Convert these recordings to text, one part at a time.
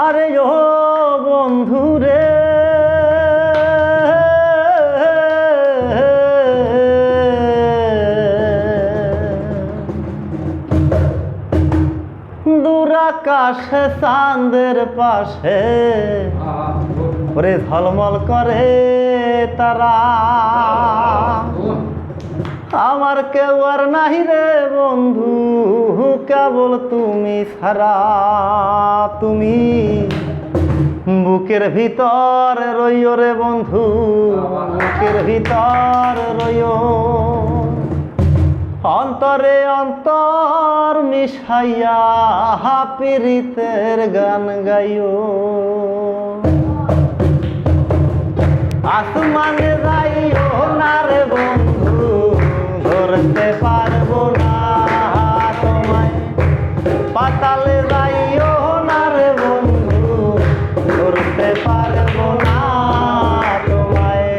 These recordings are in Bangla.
আরে ও বন্ধুরে দূর আকাশে চাঁদের পাশে ওরে ঝলমল করে তারা, আমার কেউ আর নাহি রে বন্ধু কেবল তুমি ছাড়া। তুমি বুকের ভিতর রইও রে বন্ধু, বুকের ভিতর রইও, অন্তরে অন্তর মিশাইয়া পিরিতের গান গাইও। আসমানে যাইও না রে বন্ধু, ধরতে পারবো না তোমায়। পাতালে যাইও না রে বন্ধু, ধরতে পারবো না তোমায়।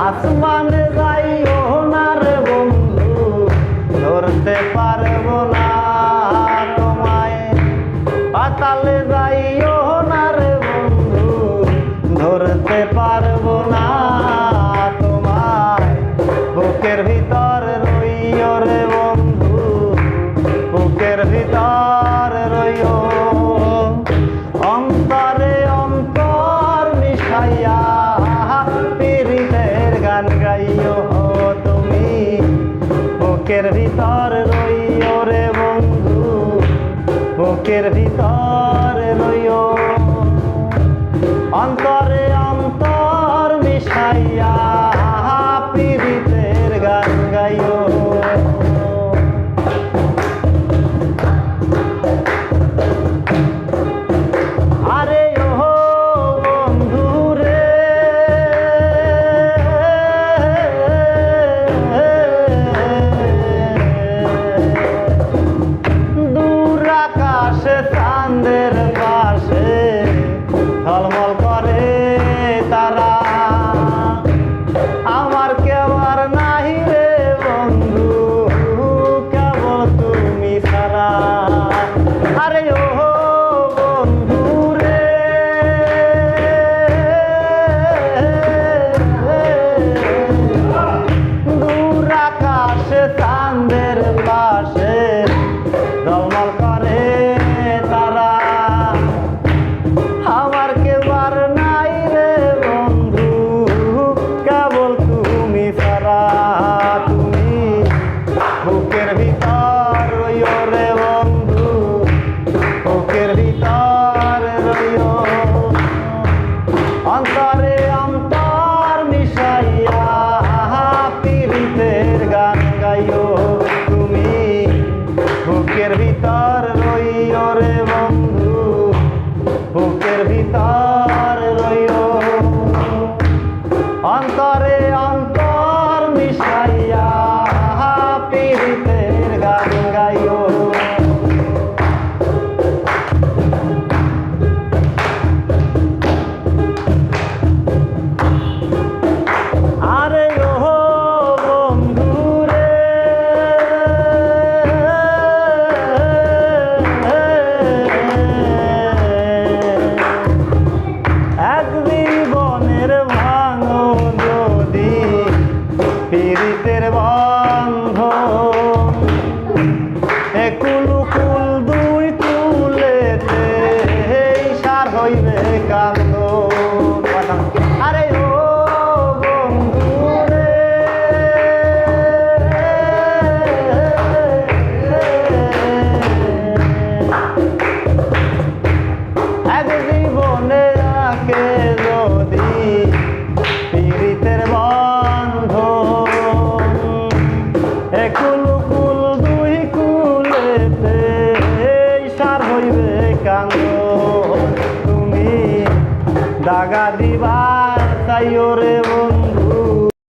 আসমানে যাইও না রে বন্ধু, ধরতে পারবো না তোমায়। পাতালে যাইও না রে বন্ধু, ধরতে পারবো না তোমায়। বুকের ভিতর রইও রে বন্ধু, বুকের ভিতর রইও, অন্তরে অন্তর মিশাইয়া পিরিতের গান গাইও তুমি। বুকের ভিতর রইও রে বন্ধু, বুকের ভিতর রইও, অন্তরে অন্তর মিশাইয়া পিরিতের গান গাইও। আরে ও বন্ধু রে দূর আকাশে চাঁদের পাশে ঝলমল করে তারা, আমার কেউ আর নাহি রে বন্ধু কেবল তুমি ছাড়া। আরে ও বন্ধু রে দূর আকাশে চাঁদের পাশে ঝলমল করে তারা, আমার কেউ আর নাই রে বন্ধু কেবল তুমি ছাড়া। তুমি বুকের ভিতর রইও রে বন্ধু, বুকের ভিতর রইও, অন্তরে অন্তর মিশাইয়া পিরিতের গান গাইও তুমি। বুকের ভিতর রইও রে বন্ধু, বুকের ভিতর রইও, অন্তরে অন্তর মিশাইয়া পিরিতের গান গাইও। আরে ও বন্ধু রে এক জীবনের ভাঙো যদি পিরিতের বন্ধ, একুল কুল দুই কুলেতে সার হইবে কান্দ। আরে ও বন্ধু রে এক জীবনে আকে যদি পিরিতের বন্ধ, একুল কুল দুই কুলেতে সার হইবে কান্দ। তুমি দাগা দিবার চাইও রে